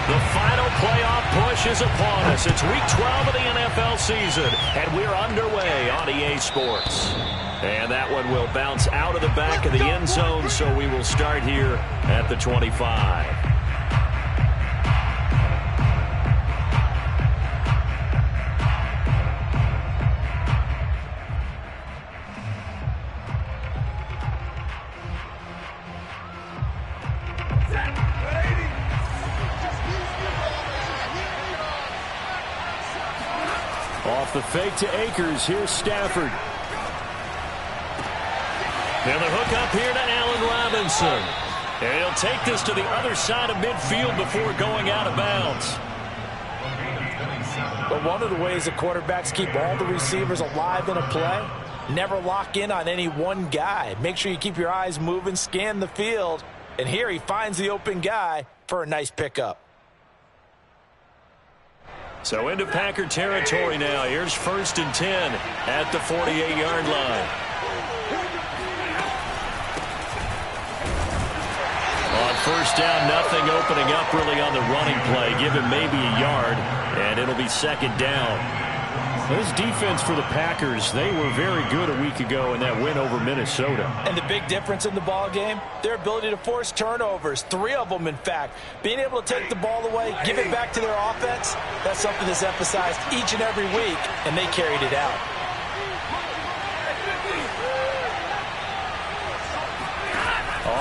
The final playoff push is upon us. It's week 12 of the NFL season, and we're underway on EA Sports. And that one will bounce out of the back of the end zone, so we will start here at the 25. Off the fake to Akers, here's Stafford. And the hook up here to Allen Robinson. And he'll take this to the other side of midfield before going out of bounds. But one of the ways that quarterbacks keep all the receivers alive in a play, never lock in on any one guy. Make sure you keep your eyes moving, scan the field. And here he finds the open guy for a nice pickup. So into Packer territory now. Here's 1st and 10 at the 48-yard line. On 1st down, nothing opening up really on the running play. Give him maybe a yard, and it'll be 2nd down. This defense for the Packers, they were very good a week ago in that win over Minnesota. And the big difference in the ball game, their ability to force turnovers, 3 of them in fact. Being able to take the ball away, give it back to their offense, that's something that's emphasized each and every week, and they carried it out.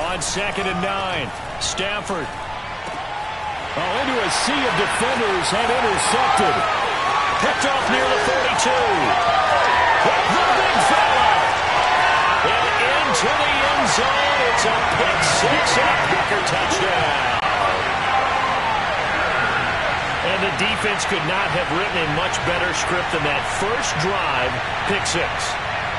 On 2nd and 9, Stafford. Into a sea of defenders and intercepted. Picked off near the 42. The big fella. And into the end zone. It's a pick 6 and a Packer touchdown. And the defense could not have written a much better script than that first drive, pick 6.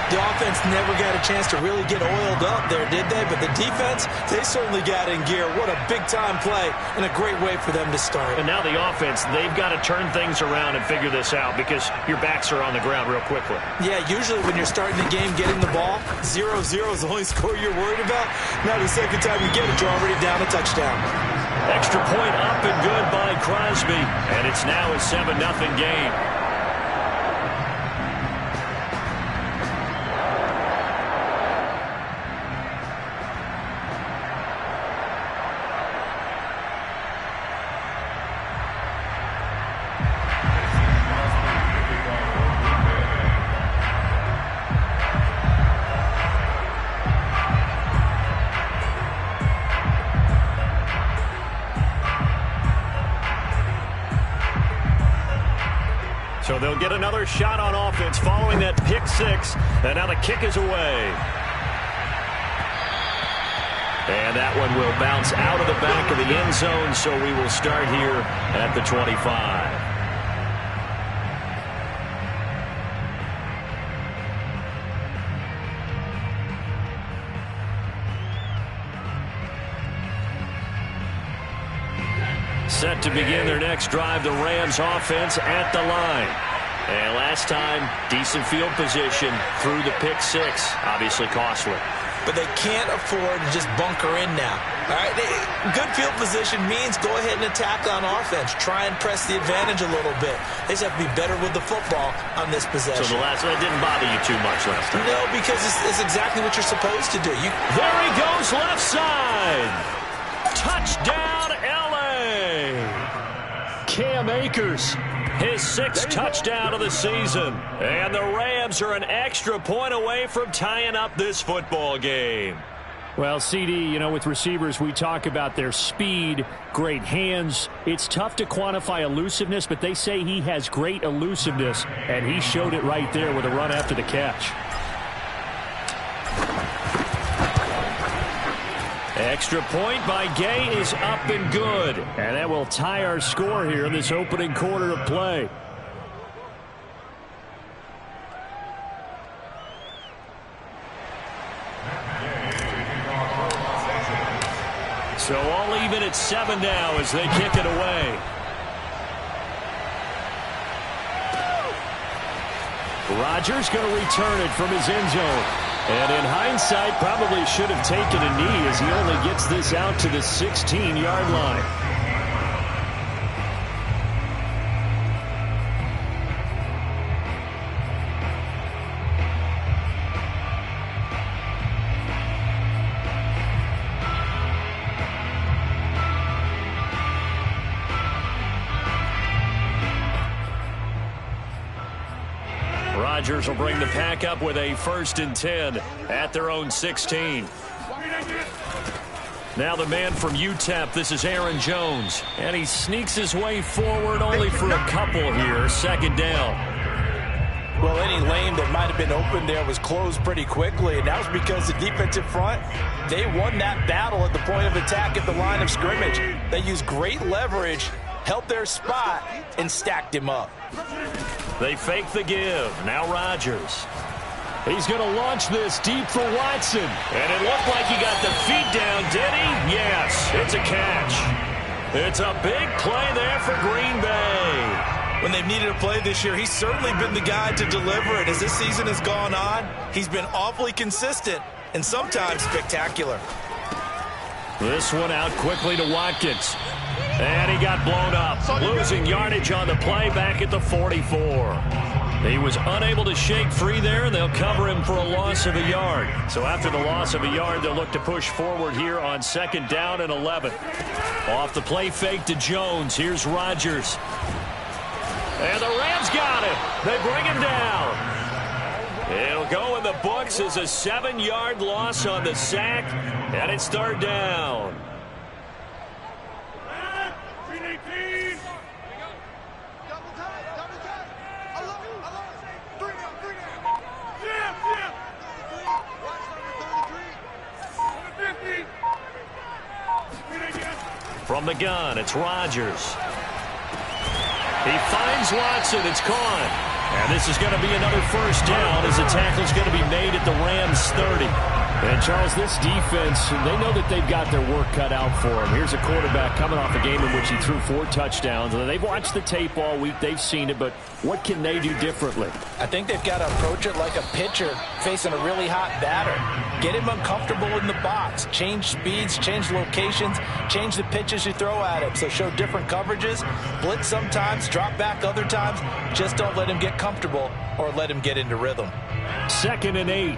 The offense never got a chance to really get oiled up there, did they? But the defense, they certainly got in gear. What a big-time play and a great way for them to start. And now the offense, they've got to turn things around and figure this out because your backs are on the ground real quickly. Yeah, usually when you're starting the game getting the ball, 0-0 is the only score you're worried about. Now the second time you get it, you're already down a touchdown. Extra point up and good by Crosby. And it's now a 7-0 game. So they'll get another shot on offense following that pick 6. And now the kick is away. And that one will bounce out of the back of the end zone, so we will start here at the 25. Set to begin their next drive, the Rams offense at the line. And last time, decent field position through the pick 6, obviously costly. But they can't afford to just bunker in now. All right, good field position means go ahead and attack on offense. Try and press the advantage a little bit. They just have to be better with the football on this possession. So that didn't bother you too much last time? No, because it's exactly what you're supposed to do. There he goes, left side. Touchdown, L.A. Cam Akers, his 6th touchdown of the season. And the Rams are an extra point away from tying up this football game. Well, CD, with receivers, we talk about their speed, great hands. It's tough to quantify elusiveness, but they say he has great elusiveness, and he showed it right there with a run after the catch. Extra point by Gay is up and good. And that will tie our score here in this opening quarter of play. So all even at 7 now as they kick it away. Rodgers going to return it from his end zone. And in hindsight, probably should have taken a knee as he only gets this out to the 16-yard line. Rodgers will bring the pack up with a 1st and 10 at their own 16. Now the man from UTEP, this is Aaron Jones. And he sneaks his way forward only for a couple here. 2nd down. Well, any lane that might have been open there was closed pretty quickly, and that was because the defensive front, they won that battle at the point of attack at the line of scrimmage. They used great leverage, held their spot, and stacked him up. They fake the give. Now Rodgers. He's going to launch this deep for Watson. And it looked like he got the feet down, did he? Yes, it's a catch. It's a big play there for Green Bay. When they've needed a play this year, he's certainly been the guy to deliver it. As this season has gone on, he's been awfully consistent and sometimes spectacular. This one out quickly to Watkins. And he got blown up, losing yardage on the play back at the 44. He was unable to shake free there, and they'll cover him for a loss of a yard. So after the loss of a yard, they'll look to push forward here on 2nd down and 11. Off the play fake to Jones. Here's Rodgers. And the Rams got him. They bring him down. It'll go in the books as a 7-yard loss on the sack, and it's 3rd down. From the gun, it's Rodgers. He finds Watson. It's caught. And this is going to be another 1st down as the tackle's going to be made at the Rams 30. And, Charles, this defense, they know that they've got their work cut out for them. Here's a quarterback coming off a game in which he threw 4 touchdowns. And they've watched the tape all week. They've seen it. But what can they do differently? I think they've got to approach it like a pitcher facing a really hot batter. Get him uncomfortable in the box. Change speeds, change locations, change the pitches you throw at him. So show different coverages. Blitz sometimes, drop back other times. Just don't let him get comfortable or let him get into rhythm. 2nd and 8.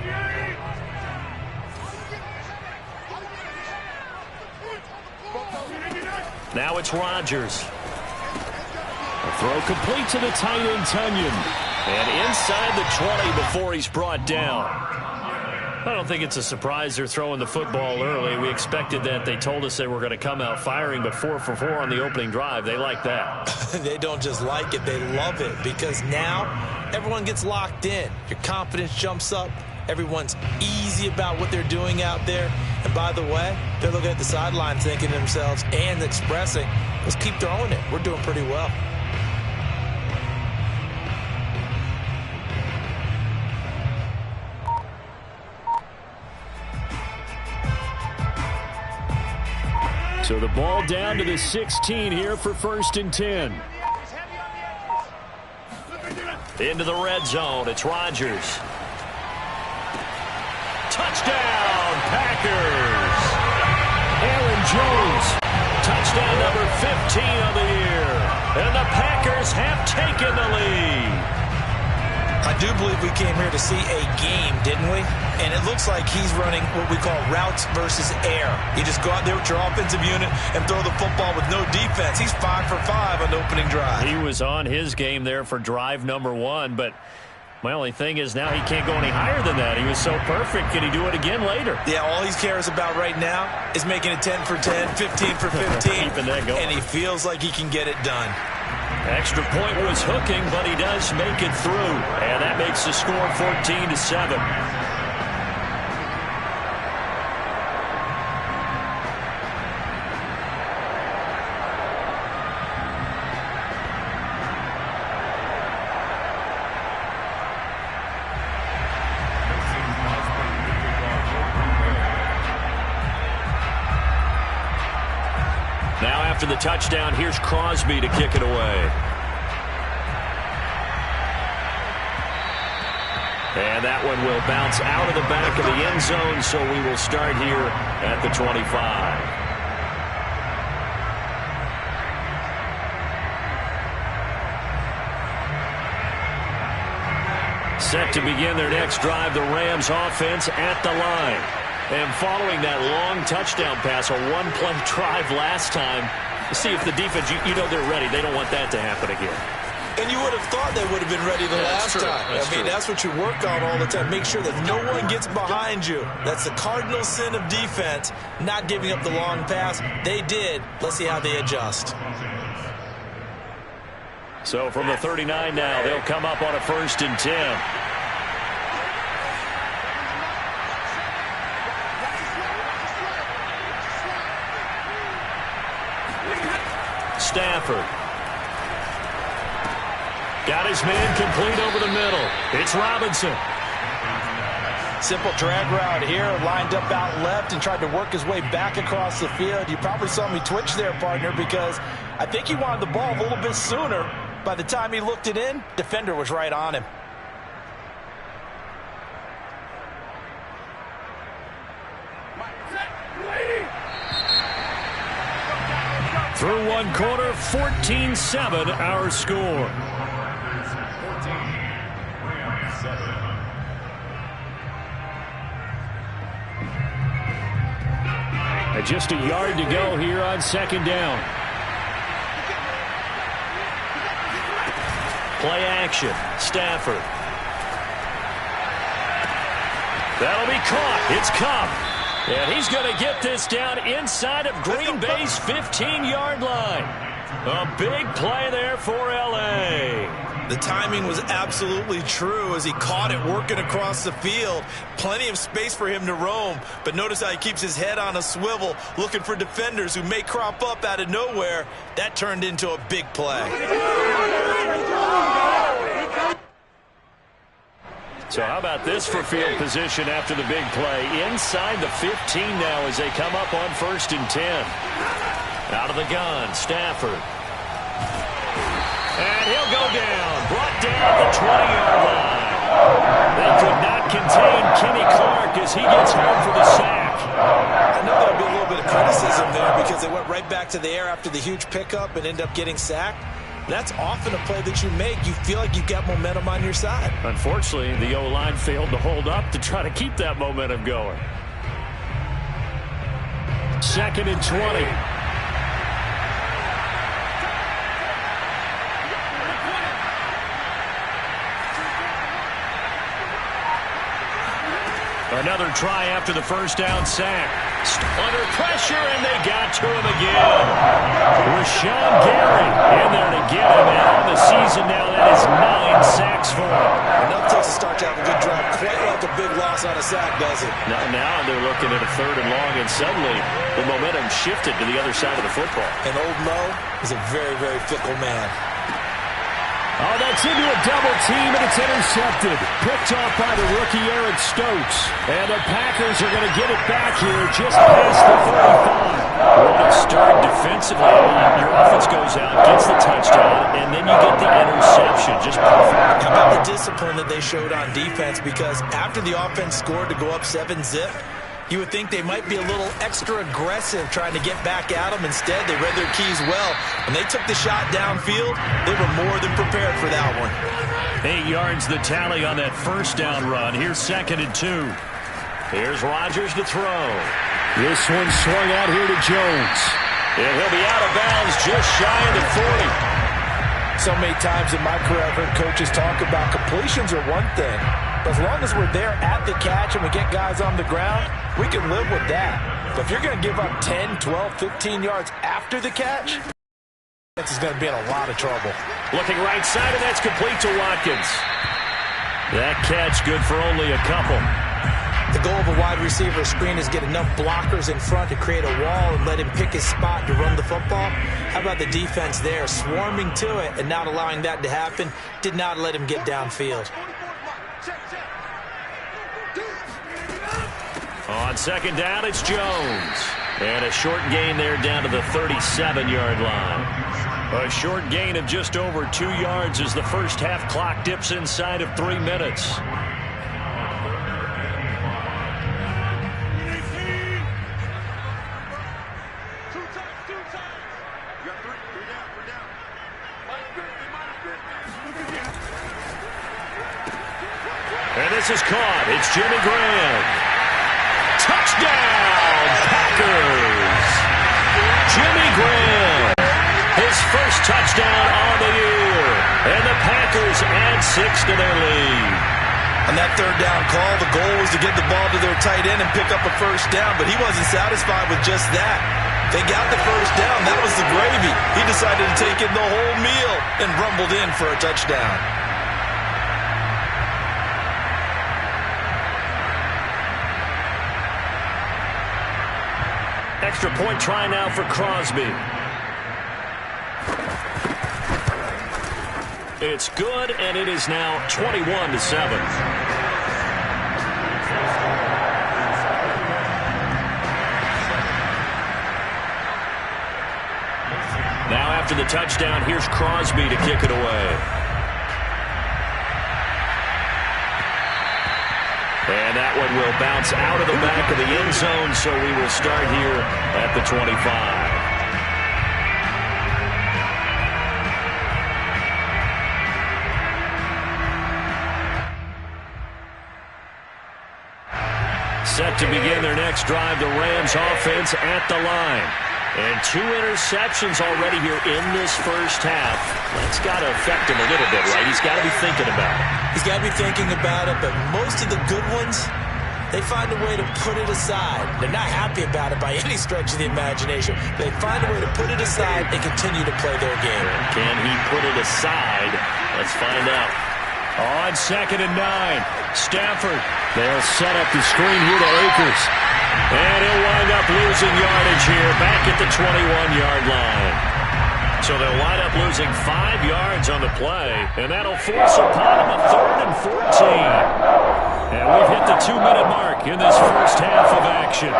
Now it's Rodgers. A throw complete to the tight end, Tunyon. And inside the 20 before he's brought down. I don't think it's a surprise they're throwing the football early. We expected that. They told us they were going to come out firing, but 4 for 4 on the opening drive. They like that. They don't just like it, they love it, because now everyone gets locked in. Your confidence jumps up. Everyone's easy about what they're doing out there. And by the way, they're looking at the sideline thinking to themselves and expressing, let's keep throwing it. We're doing pretty well. So the ball down to the 16 here for 1st and 10. Into the red zone. It's Rodgers. Touchdown, Packers. Aaron Jones. Touchdown number 15 of the year. And the Packers have taken the lead. I do believe we came here to see a game, didn't we? And it looks like he's running what we call routes versus air. You just go out there with your offensive unit and throw the football with no defense. He's 5 for 5 on the opening drive. He was on his game there for drive number 1, but my only thing is now he can't go any higher than that. He was so perfect. Can he do it again later? Yeah, all he cares about right now is making it 10 for 10, 15 for 15. Keeping that going. And he feels like he can get it done. Extra point was hooking, but he does make it through. And that makes the score 14-7. Now after the touchdown, here's Crosby to kick it away. And that one will bounce out of the back of the end zone, so we will start here at the 25. Set to begin their next drive, the Rams offense at the line. And following that long touchdown pass, a one-play drive last time, see if the defense, you know they're ready. They don't want that to happen again. And you would have thought they would have been ready the last time. That's what you work on all the time. Make sure that no one gets behind you. That's the cardinal sin of defense, not giving up the long pass. They did. Let's see how they adjust. So from the 39 now, they'll come up on a 1st and 10. Stafford. Got his man complete over the middle. It's Robinson. Simple drag route here, lined up out left and tried to work his way back across the field. You probably saw me twitch there, partner, because I think he wanted the ball a little bit sooner. By the time he looked it in, defender was right on him. Through one quarter, 14-7 our score. And just a yard to go here on 2nd down. Play action. Stafford. That'll be caught. It's Cup. And he's going to get this down inside of Green Bay's 15-yard line. A big play there for L.A. The timing was absolutely true as he caught it working across the field. Plenty of space for him to roam, but notice how he keeps his head on a swivel looking for defenders who may crop up out of nowhere. That turned into a big play. So how about this for field position after the big play? Inside the 15 now as they come up on 1st and 10. Out of the gun, Stafford. And he'll go down. Brought down at the 20-yard line. They could not contain Kenny Clark as he gets home for the sack. I know there'll be a little bit of criticism there because they went right back to the air after the huge pickup and end up getting sacked. That's often a play that you make. You feel like you've got momentum on your side. Unfortunately, the O-line failed to hold up to try to keep that momentum going. 2nd and 20. Another try after the 1st down sack. Under pressure, and they got to him again. Rashawn Gary in there to get him. And on the season now, that is 9 sacks for him. Enough takes a start to have a good drive. Quite like a big loss on a sack, does it? Now they're looking at a 3rd and long, and suddenly the momentum shifted to the other side of the football. And old Mo is a very, very fickle man. Oh, that's into a double team, and it's intercepted. Picked off by the rookie Eric Stokes. And the Packers are going to get it back here just past the 35. What a start defensively. Your offense goes out, gets the touchdown, and then you get the interception. Just perfect. How about the discipline that they showed on defense? Because after the offense scored to go up 7-zip, you would think they might be a little extra aggressive trying to get back at them. Instead, they read their keys well. When they took the shot downfield, they were more than prepared for that one. 8 yards the tally on that 1st down run. Here's 2nd and 2. Here's Rodgers to throw. This one swung out here to Jones. And he'll be out of bounds just shy of the 40. So many times in my career, I've heard coaches talk about completions are one thing. But as long as we're there at the catch and we get guys on the ground, we can live with that. But if you're going to give up 10, 12, 15 yards after the catch, that's going to be in a lot of trouble. Looking right side, and that's complete to Watkins. That catch good for only a couple. The goal of a wide receiver screen is get enough blockers in front to create a wall and let him pick his spot to run the football. How about the defense there, swarming to it and not allowing that to happen? Did not let him get downfield. On 2nd down, it's Jones. And a short gain there down to the 37-yard line. A short gain of just over 2 yards as the first half clock dips inside of 3 minutes. And this is caught. It's Jimmy Graham. Touchdown, Packers! Jimmy Graham, his first touchdown on the year. And the add 6 to their lead. On that third down call, the goal was to get the ball to their tight end and pick up a first down, but he wasn't satisfied with just that. They got the first down. That was the gravy. He decided to take in the whole meal and rumbled in for a touchdown. Extra point try now for Crosby. It's good, and it is now 21-7. Now after the touchdown, here's Crosby to kick it away. And that one will bounce out of the back of the end zone, so we will start here at the 25. Set to begin their next drive, the Rams offense at the line. And 2 interceptions already here in this first half. That's got to affect him a little bit, right? He's got to be thinking about it. He's got to be thinking about it, but most of the good ones, they find a way to put it aside. They're not happy about it by any stretch of the imagination. They find a way to put it aside and continue to play their game. Can he put it aside? Let's find out. On 2nd and 9, Stafford. They'll set up the screen here to Akers. And he'll wind up losing yardage here back at the 21-yard line. So they'll wind up losing 5 yards on the play, and that'll force upon them a 3rd and 14. And we've hit the 2-minute mark in this first half of action.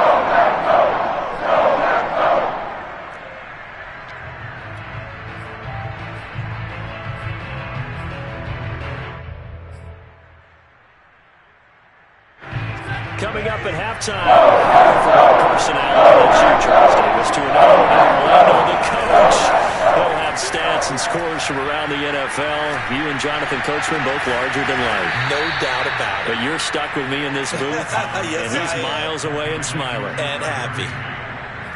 Coming up at halftime, for what personality that's you, Charles Davis, to another one in Orlando. The coach will have stats and scores from around the NFL. You and Jonathan Coachman both larger than life. No doubt about it. But you're stuck with me in this booth, yes, and he's miles away and smiling. And happy.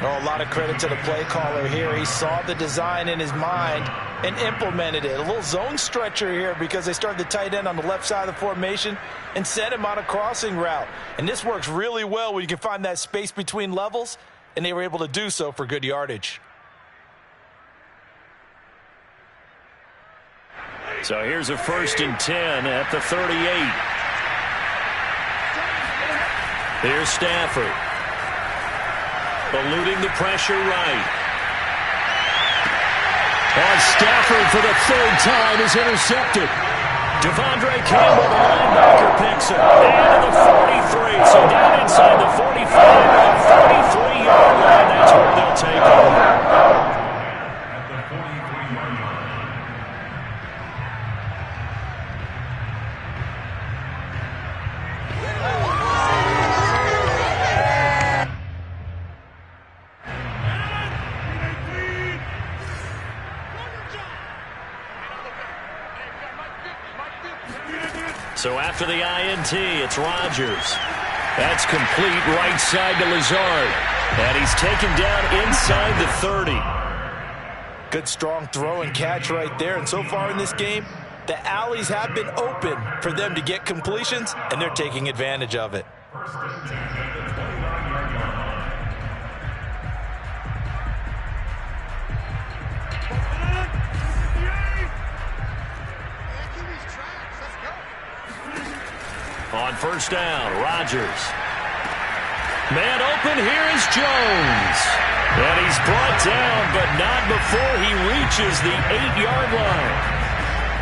Oh, a lot of credit to the play caller here. He saw the design in his mind and implemented it. A little zone stretcher here because they started the tight end on the left side of the formation and sent him on a crossing route. And this works really well when you can find that space between levels, and they were able to do so for good yardage. So here's a 1st and 10 at the 38. Here's Stafford. Eluding the pressure right. And Stafford for the 3rd time is intercepted. Devondre Campbell, the linebacker, picks it. And to the 43. So down inside the 45 and 43-yard line. That's where they'll take it. So after the INT, it's Rodgers. That's complete right side to Lazard. And he's taken down inside the 30. Good strong throw and catch right there. And so far in this game, the alleys have been open for them to get completions, and they're taking advantage of it. On 1st down, Rodgers. Man open, here is Jones. And he's brought down, but not before he reaches the 8-yard line.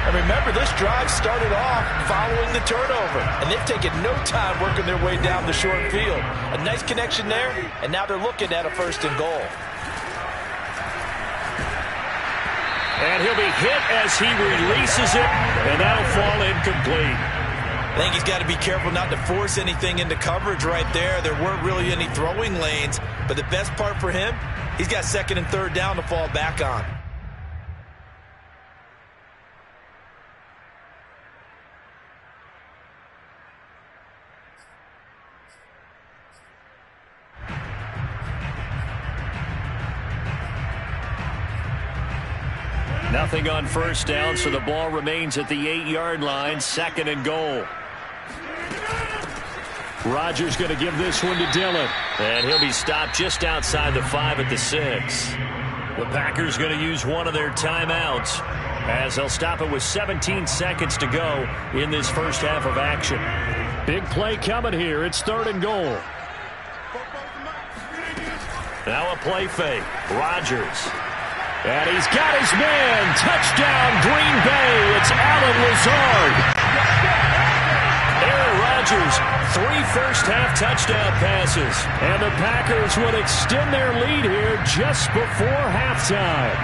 And remember, this drive started off following the turnover, and they've taken no time working their way down the short field. A nice connection there, and now they're looking at a 1st and goal. And he'll be hit as he releases it, and that'll fall incomplete. I think he's got to be careful not to force anything into coverage right there. There weren't really any throwing lanes, but the best part for him, he's got 2nd and 3rd down to fall back on. Nothing on first down, so the ball remains at the 8-yard line, 2nd and goal. Rodgers going to give this one to Dillon. And he'll be stopped just outside the 5 at the 6. The Packers going to use one of their timeouts as they'll stop it with 17 seconds to go in this first half of action. Big play coming here. It's 3rd and goal. Now a play fake. Rodgers. And he's got his man. Touchdown, Green Bay. It's Allen Lazard. Aaron Rodgers, 3 first-half touchdown passes. And the Packers would extend their lead here just before halftime.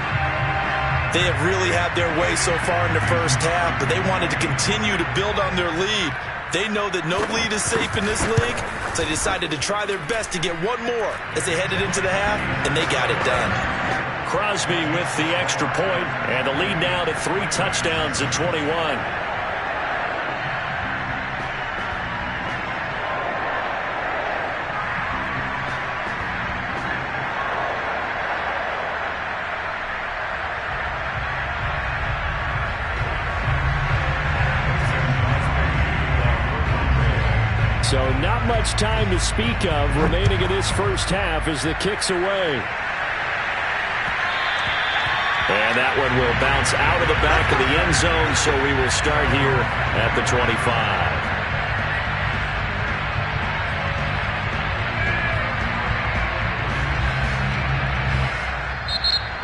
They have really had their way so far in the first half, but they wanted to continue to build on their lead. They know that no lead is safe in this league, so they decided to try their best to get one more as they headed into the half, and they got it done. Crosby with the extra point, and the lead now to 3 touchdowns at 21. So not much time to speak of remaining in this first half as the kick's away. And that one will bounce out of the back of the end zone, so we will start here at the 25.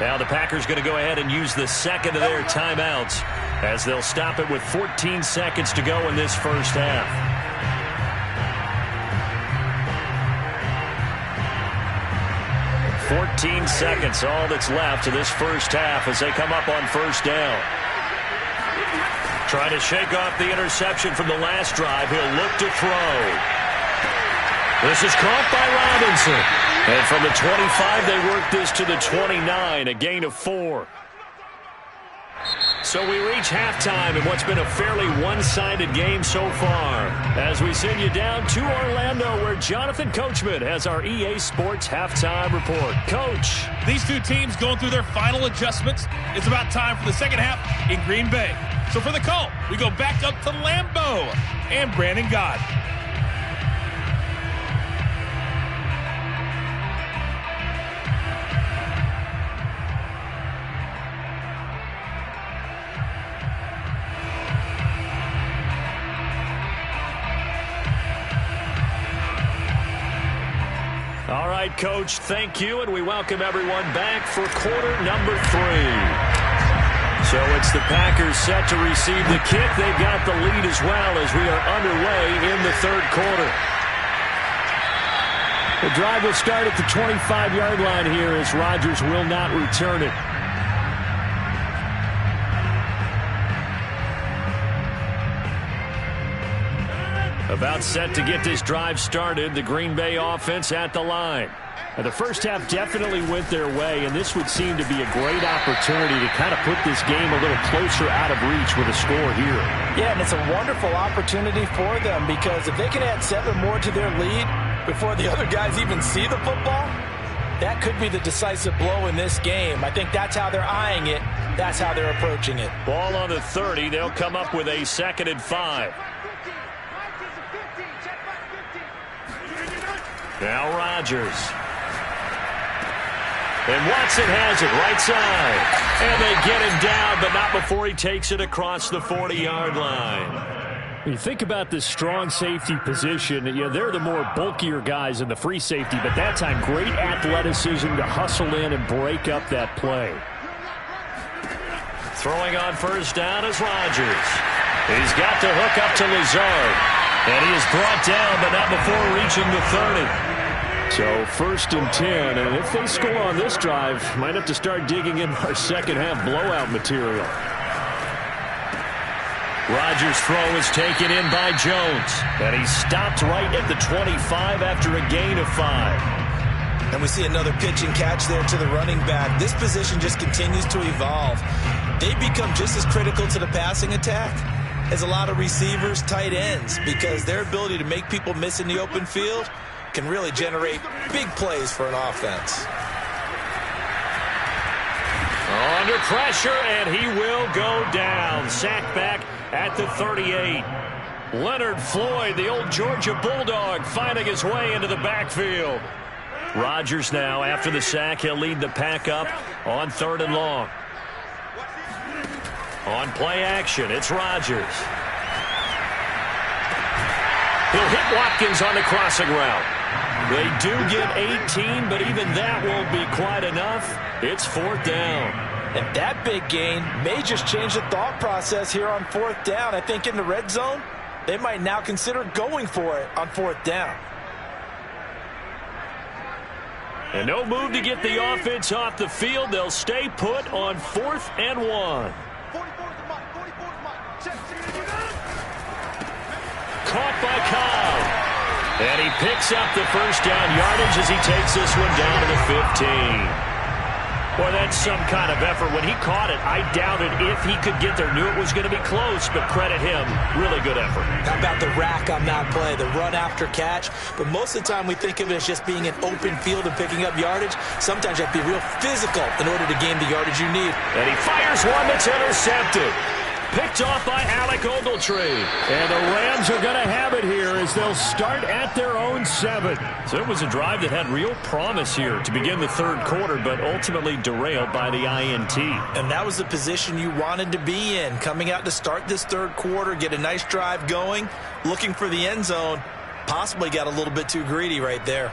Now the Packers going to go ahead and use the 2nd of their timeouts as they'll stop it with 14 seconds to go in this first half. 14 seconds, all that's left of this first half as they come up on first down. Trying to shake off the interception from the last drive. He'll look to throw. This is caught by Robinson. And from the 25, they work this to the 29, a gain of 4. So we reach halftime in what's been a fairly one-sided game so far as we send you down to Orlando where Jonathan Coachman has our EA Sports halftime report. Coach. These two teams going through their final adjustments. It's about time for the second half in Green Bay. So for the call, we go back up to Lambeau and Brandon Gott. All right, Coach, thank you, and we welcome everyone back for quarter number 3. So it's the Packers set to receive the kick. They've got the lead as well as we are underway in the 3rd quarter. The drive will start at the 25-yard line here as Rodgers will not return it. About set to get this drive started, the Green Bay offense at the line. And the first half definitely went their way, and this would seem to be a great opportunity to kind of put this game a little closer out of reach with a score here. Yeah, and it's a wonderful opportunity for them because if they can add 7 more to their lead before the other guys even see the football, that could be the decisive blow in this game. I think that's how they're eyeing it. That's how they're approaching it. Ball on the 30. They'll come up with a 2nd and 5. Now Rodgers. And Watson has it right side. And they get him down, but not before he takes it across the 40-yard line. When you think about this strong safety position, they're the more bulkier guys in the free safety, but that time great athleticism to hustle in and break up that play. Throwing on first down is Rodgers. He's got to hook up to Lazard. And he is brought down, but not before reaching the 30. So 1st and 10, and if they score on this drive, might have to start digging in our second half blowout material. Rodgers' throw is taken in by Jones, and he's stopped right at the 25 after a gain of 5. And we see another pitch and catch there to the running back. This position just continues to evolve. They become just as critical to the passing attack as a lot of receivers, tight ends, because their ability to make people miss in the open field can really generate big plays for an offense. Under pressure, and he will go down. Sacked back at the 38. Leonard Floyd, the old Georgia Bulldog, finding his way into the backfield. Rodgers now, after the sack, he'll lead the pack up on 3rd and long. On play action, it's Rodgers. He'll hit Watkins on the crossing route. They do get 18, but even that won't be quite enough. It's 4th down. And that big gain may just change the thought process here on 4th down. I think in the red zone, they might now consider going for it on 4th down. And no move to get the offense off the field. They'll stay put on 4th and 1. Caught by Cobb. And he picks up the first down yardage as he takes this one down to the 15. Boy, that's some kind of effort. When he caught it, I doubted if he could get there. Knew it was going to be close, but credit him. Really good effort. How about the rack on that play, the run after catch? But most of the time we think of it as just being an open field and picking up yardage. Sometimes you have to be real physical in order to gain the yardage you need. And he fires one that's intercepted. Picked off by Alec Ogletree. And the Rams are going to have it here as they'll start at their own 7. So it was a drive that had real promise here to begin the 3rd quarter, but ultimately derailed by the INT. And that was the position you wanted to be in. Coming out to start this 3rd quarter, get a nice drive going, looking for the end zone. Possibly got a little bit too greedy right there.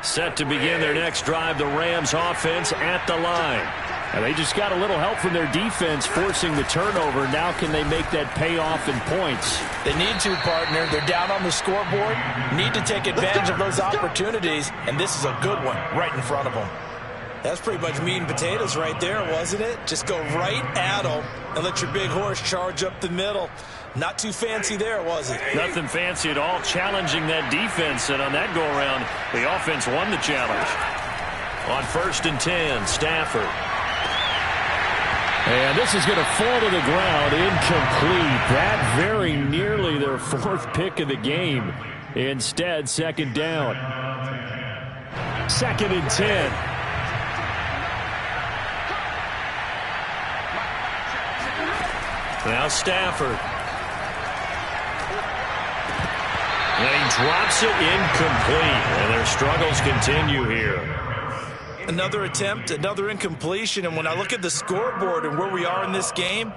Set to begin their next drive, the Rams offense at the line. And they just got a little help from their defense forcing the turnover. Now can they make that pay off in points? They need to, partner. They're down on the scoreboard. Need to take advantage of those opportunities, and this is a good one right in front of them. That's pretty much meat and potatoes right there, wasn't it? Just go right at them and let your big horse charge up the middle. Not too fancy there, was it? Nothing fancy at all, challenging that defense, and on that go-around, the offense won the challenge. On 1st and 10, Stafford. And this is going to fall to the ground, incomplete. That very nearly their 4th pick of the game. Instead, 2nd down. 2nd and 10. Now Stafford. And he drops it incomplete. And their struggles continue here. Another attempt, another incompletion. And when I look at the scoreboard and where we are in this game,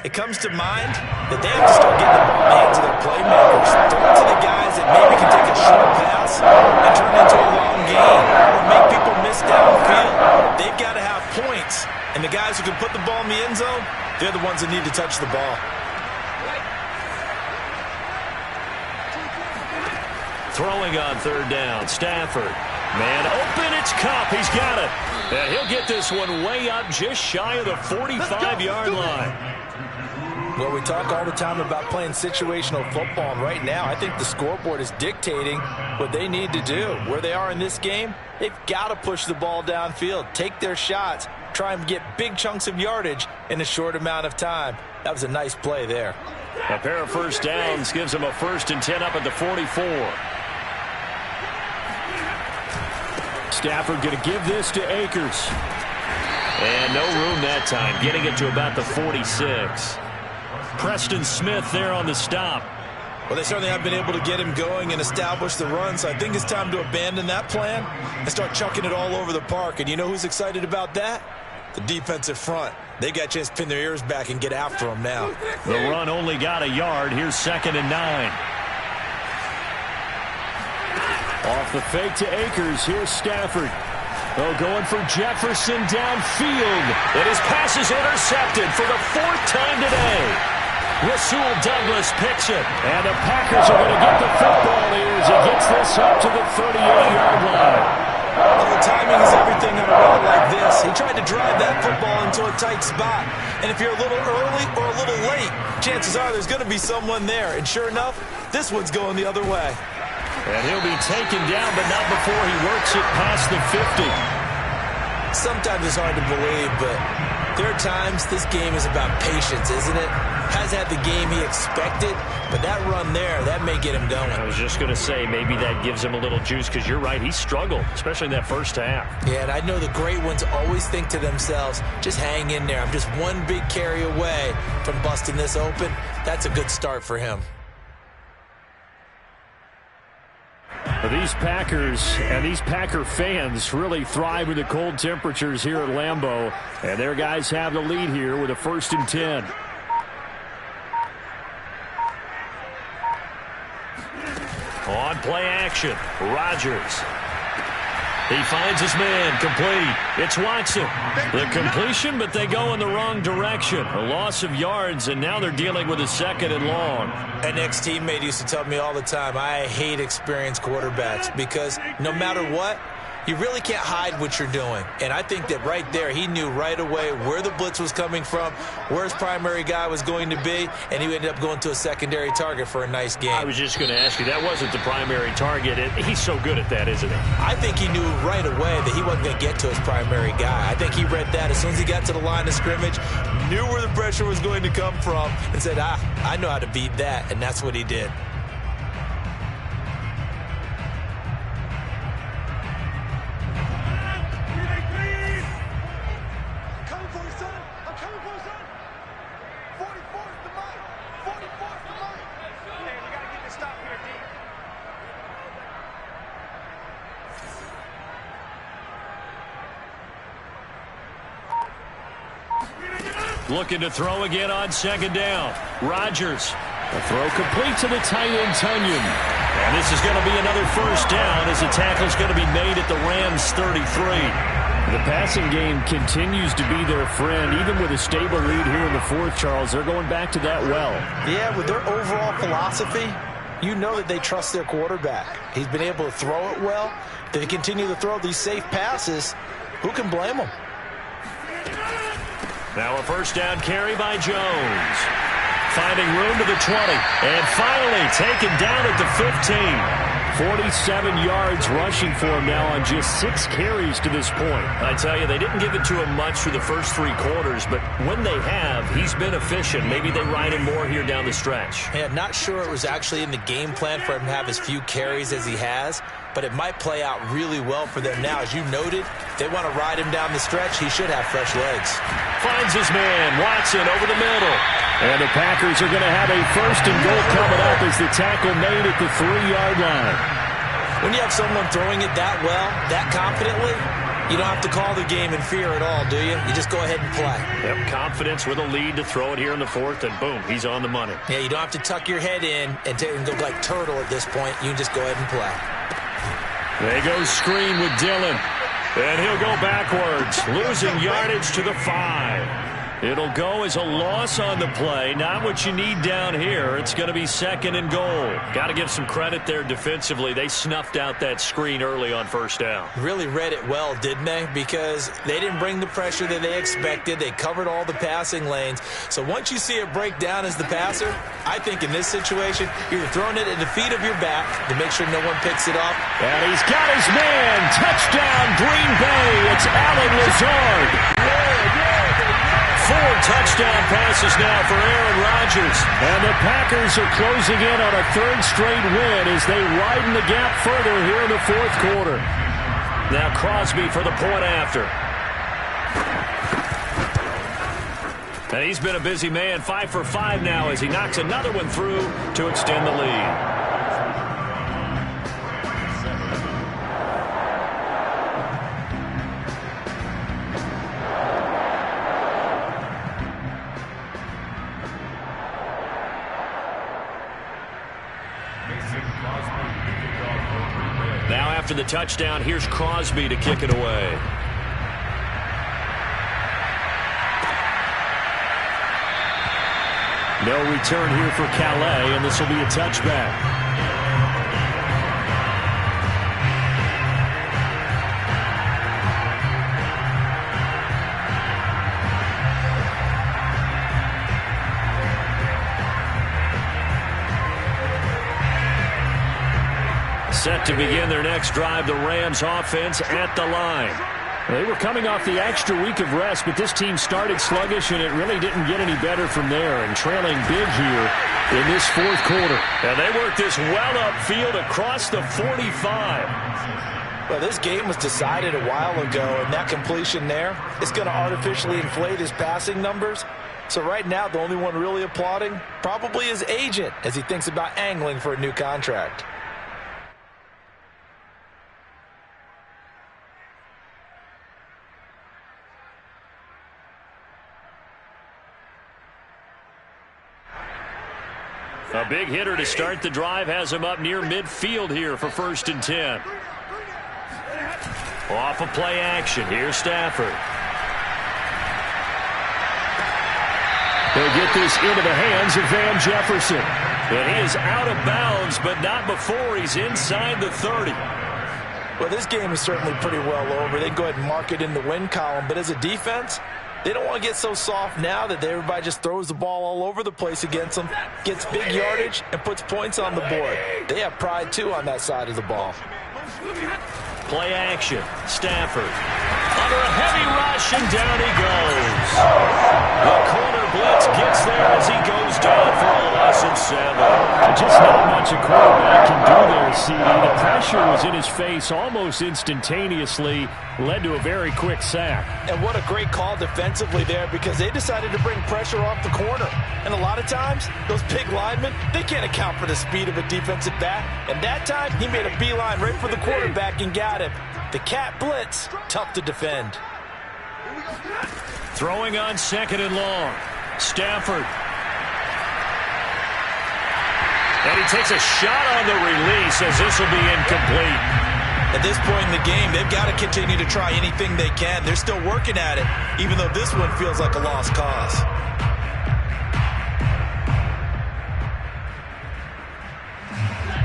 it comes to mind that they have to start getting the ball back to their playmakers. Throw it to the guys that maybe can take a short pass and turn it into a long gain or make people miss downfield. They've got to have points. And the guys who can put the ball in the end zone, they're the ones that need to touch the ball. Throwing on 3rd down, Stafford. Man open, it's Kupp. He's got it. And he'll get this one way up just shy of the 45-yard line. Well, we talk all the time about playing situational football, and right now I think the scoreboard is dictating what they need to do. Where they are in this game, they've got to push the ball downfield, take their shots, try and get big chunks of yardage in a short amount of time. That was a nice play there. A pair of 1st downs gives them a 1st and 10 up at the 44. Stafford going to give this to Akers. And no room that time, getting it to about the 46. Preston Smith there on the stop. Well, they certainly have been able to get him going and establish the run, so I think it's time to abandon that plan and start chucking it all over the park. And you know who's excited about that? The defensive front. They got a chance to pin their ears back and get after him now. The run only got a yard. Here's 2nd and 9. Off the fake to Akers. Here's Stafford. Oh, going for Jefferson downfield. And his pass is intercepted for the 4th time today. Rasul Douglas picks it. And the Packers are going to get the football here as he gets this up to the 38-yard line. Well, the timing is everything on a run like this. He tried to drive that football into a tight spot. And if you're a little early or a little late, chances are there's going to be someone there. And sure enough, this one's going the other way. And he'll be taken down, but not before he works it past the 50. Sometimes it's hard to believe, but there are times this game is about patience, isn't it? has had the game he expected, but that run there, that may get him going. I was just going to say, maybe that gives him a little juice, because you're right, he struggled, especially in that first half. Yeah, and I know the great ones always think to themselves, just hang in there. I'm just one big carry away from busting this open. That's a good start for him. These Packers and these Packer fans really thrive with the cold temperatures here at Lambeau. And their guys have the lead here with a 1st and 10. On play action, Rodgers. He finds his man, complete. It's Watson. The completion, but they go in the wrong direction. A loss of yards, and now they're dealing with a 2nd and long. An ex-teammate used to tell me all the time, I hate experienced quarterbacks because no matter what, you really can't hide what you're doing. And I think that right there, he knew right away where the blitz was coming from, where his primary guy was going to be, and he ended up going to a secondary target for a nice game. I was just going to ask you, that wasn't the primary target. He's so good at that, isn't he? I think he knew right away that he wasn't going to get to his primary guy. I think he read that as soon as he got to the line of scrimmage, knew where the pressure was going to come from, and said, I know how to beat that, and that's what he did. Looking to throw again on 2nd down. Rodgers. The throw complete to the tight end, Tunyon. And this is going to be another 1st down as the tackle's going to be made at the Rams' 33. The passing game continues to be their friend. Even with a stable lead here in the 4th, Charles, they're going back to that well. Yeah, with their overall philosophy, you know that they trust their quarterback. He's been able to throw it well. They continue to throw these safe passes. Who can blame them? Now a 1st down carry by Jones. Finding room to the 20. And finally taken down at the 15. 47 yards rushing for him now on just 6 carries to this point. I tell you, they didn't give it to him much through the first 3 quarters, but when they have, he's been efficient. Maybe they ride him more here down the stretch. Yeah, not sure it was actually in the game plan for him to have as few carries as he has, but it might play out really well for them now. As you noted, they want to ride him down the stretch. He should have fresh legs. Finds his man, Watson, over the middle. And the Packers are going to have a 1st and goal coming up as the tackle made at the 3-yard line. When you have someone throwing it that well, that confidently, you don't have to call the game in fear at all, do you? You just go ahead and play. Yep, confidence with a lead to throw it here in the 4th, and boom, he's on the money. Yeah, you don't have to tuck your head in and go like turtle at this point. You can just go ahead and play. They go screen with Dillon. And he'll go backwards, losing yardage to the 5. It'll go as a loss on the play. Not what you need down here. It's going to be 2nd and goal. Got to give some credit there defensively. They snuffed out that screen early on 1st down. Really read it well, didn't they? Because they didn't bring the pressure that they expected. They covered all the passing lanes. So once you see it break down as the passer, I think in this situation, you're throwing it at the feet of your back to make sure no one picks it up. And he's got his man. Touchdown, Green Bay. It's Allen Lazard. 4 touchdown passes now for Aaron Rodgers. And the Packers are closing in on a 3rd straight win as they widen the gap further here in the 4th quarter. Now Crosby for the point after. And he's been a busy man, 5 for 5 now as he knocks another one through to extend the lead. Now after the touchdown, here's Crosby to kick it away. No return here for Calais, and this will be a touchback. Set to begin their next drive, the Rams offense at the line. They were coming off the extra week of rest, but this team started sluggish, and it really didn't get any better from there, and trailing big here in this fourth quarter. And they worked this well upfield across the 45. Well, this game was decided a while ago, and that completion there is going to artificially inflate his passing numbers. So right now, the only one really applauding probably his agent as he thinks about angling for a new contract. A big hitter to start the drive has him up near midfield here for 1st and 10. Off of play action. Here's Stafford. They'll get this into the hands of Van Jefferson. And he is out of bounds, but not before he's inside the 30. Well, this game is certainly pretty well over. They can go ahead and mark it in the win column. But as a defense, they don't want to get so soft now that everybody just throws the ball all over the place against them, gets big yardage, and puts points on the board. They have pride, too, on that side of the ball. Play action. Stafford. Under a heavy rush, and down he goes. The corner blitz gets there as he goes down for a loss of 7. Just not much a quarterback can do there, CD. The pressure was in his face almost instantaneously, led to a very quick sack. And what a great call defensively there, because they decided to bring pressure off the corner. And a lot of times, those big linemen, they can't account for the speed of a defensive back. And that time, he made a beeline right for the quarterback and got him. The cat blitz, tough to defend. Throwing on 2nd and long. Stafford. And he takes a shot on the release as this will be incomplete. At this point in the game, they've got to continue to try anything they can. They're still working at it, even though this one feels like a lost cause.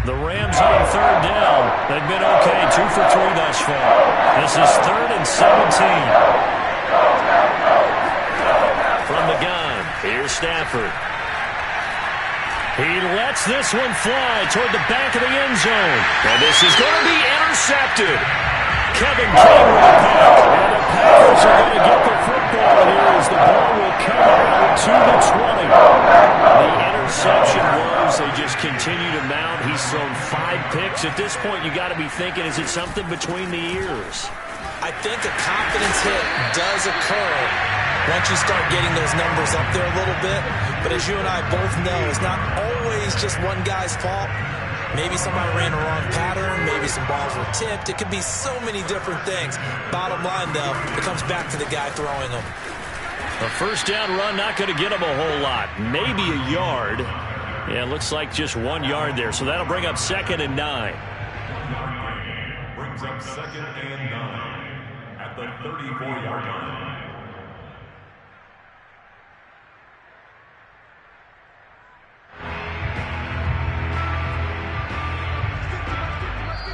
The Rams on 3rd down. They've been okay, 2 for 3 thus far. This is 3rd and 17. From the gun, here's Stafford. He lets this one fly toward the back of the end zone. And this is going to be intercepted. Kevin King will back. And the Packers are going to get the football here as the ball will come out to the 20. The interception was they just continue to mount. He's thrown 5 picks. At this point, you got to be thinking, is it something between the ears? I think a confidence hit does occur once you start getting those numbers up there a little bit. But as you and I both know, it's not always just one guy's fault. Maybe somebody ran a wrong pattern. Maybe some balls were tipped. It could be so many different things. Bottom line, though, it comes back to the guy throwing them. A 1st down run, not going to get him a whole lot. Maybe a yard. Yeah, looks like just 1 yard there. So that'll bring up 2nd and 9. Brings up 2nd and 9 at the 34-yard line.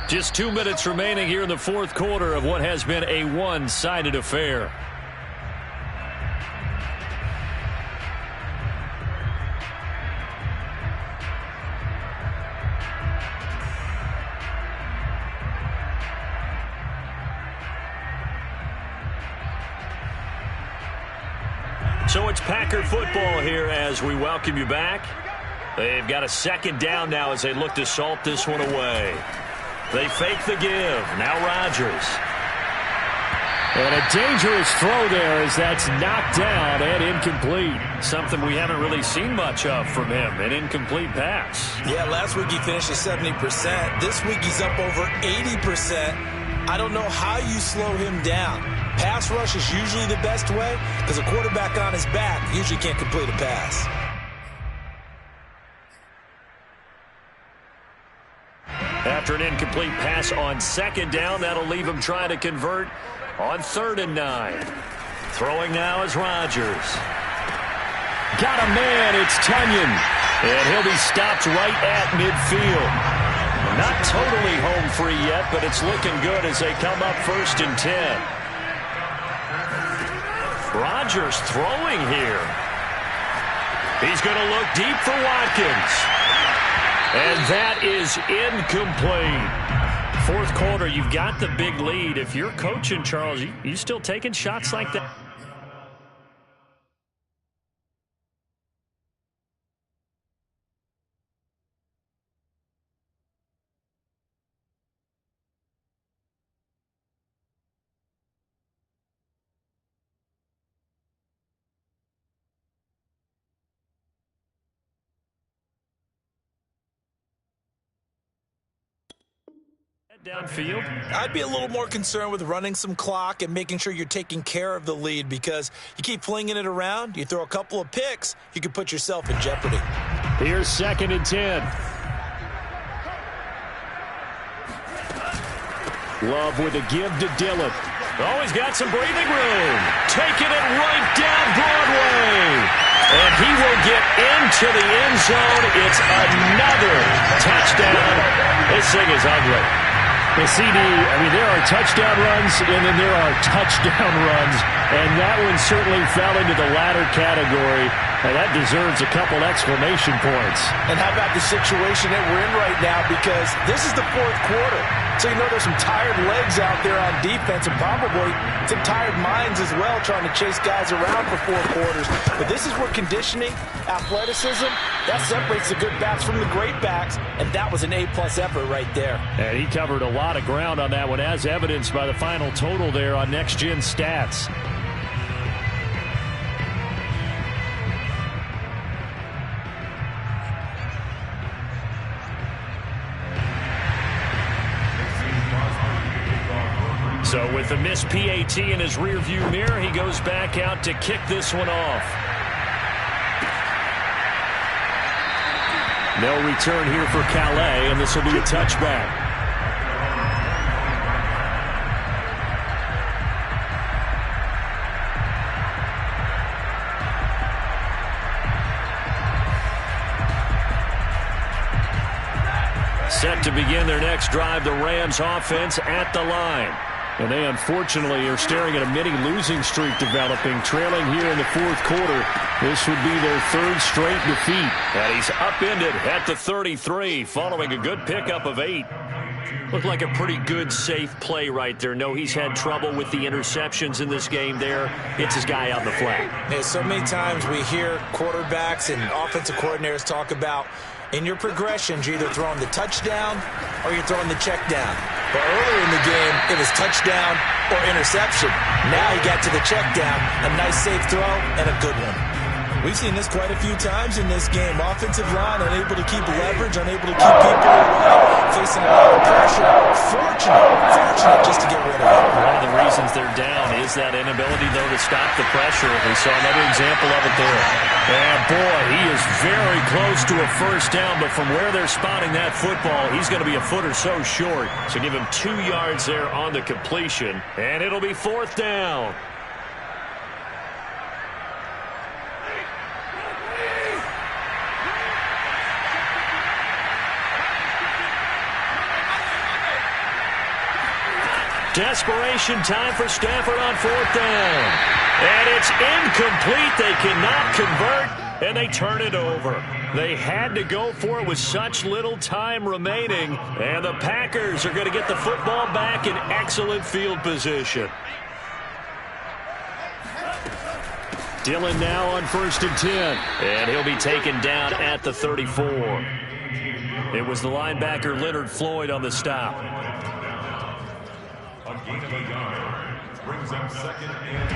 Just 2 minutes remaining here in the fourth quarter of what has been a one-sided affair. So it's Packer football here as we welcome you back. They've got a 2nd down now as they look to salt this one away. They fake the give. Now Rodgers. And a dangerous throw there as that's knocked down and incomplete. Something we haven't really seen much of from him, an incomplete pass. Yeah, last week he finished at 70%. This week he's up over 80%. I don't know how you slow him down. Pass rush is usually the best way because a quarterback on his back usually can't complete a pass. After an incomplete pass on 2nd down, that'll leave him trying to convert on 3rd and 9. Throwing now is Rodgers. Got a man, it's Tunyon. And he'll be stopped right at midfield. Not totally home free yet, but it's looking good as they come up 1st and 10. Rodgers throwing here. He's going to look deep for Watkins. And that is incomplete. fourth quarter, you've got the big lead. If you're coaching, Charles, you still taking shots like that? Downfield. I'd be a little more concerned with running some clock and making sure you're taking care of the lead, because you keep flinging it around, you throw a couple of picks, you can put yourself in jeopardy. Here's 2nd and 10. Love with a give to Dillon. Oh, he's got some breathing room. Taking it right down Broadway. And he will get into the end zone. It's another touchdown. This thing is ugly. The CD, I mean, there are touchdown runs, and then there are touchdown runs, and that one certainly fell into the latter category, and that deserves a couple exclamation points. And how about the situation that we're in right now, because this is the fourth quarter, so you know there's some tired legs out there on defense, and probably some tired minds as well, trying to chase guys around for 4 quarters. But this is where conditioning, athleticism, that separates the good backs from the great backs, and that was an A-plus effort right there. And he covered a lot of ground on that one, as evidenced by the final total there on Next Gen Stats. So with the missed PAT in his rearview mirror, he goes back out to kick this one off. No return here for Calais, and this will be a touchback. Set to begin their next drive, the Rams offense at the line. And they unfortunately are staring at a mini losing streak developing, trailing here in the fourth quarter. This would be their 3rd straight defeat. And he's upended at the 33 following a good pickup of 8. Looked like a pretty good, safe play right there. No, he's had trouble with the interceptions in this game there. It's his guy out in the flat. Yeah, so many times we hear quarterbacks and offensive coordinators talk about in your progressions, you're either throwing the touchdown or you're throwing the check down. But earlier in the game, it was touchdown or interception. Now he got to the check down, a nice safe throw, and a good one. We've seen this quite a few times in this game. Offensive line unable to keep leverage, unable to keep people away, facing a lot of pressure. Fortunate just to get rid of it. One of the reasons they're down is that inability, though, to stop the pressure. We saw another example of it there. And, boy, he is very close to a first down, but from where they're spotting that football, he's going to be a foot or so short. So give him 2 yards there on the completion, and it'll be 4th down. Desperation time for Stafford on 4th down. And it's incomplete. They cannot convert, and they turn it over. They had to go for it with such little time remaining, and the Packers are going to get the football back in excellent field position. Dillon now on 1st and 10. And he'll be taken down at the 34. It was the linebacker Leonard Floyd on the stop. A gain of a yard brings up 2nd and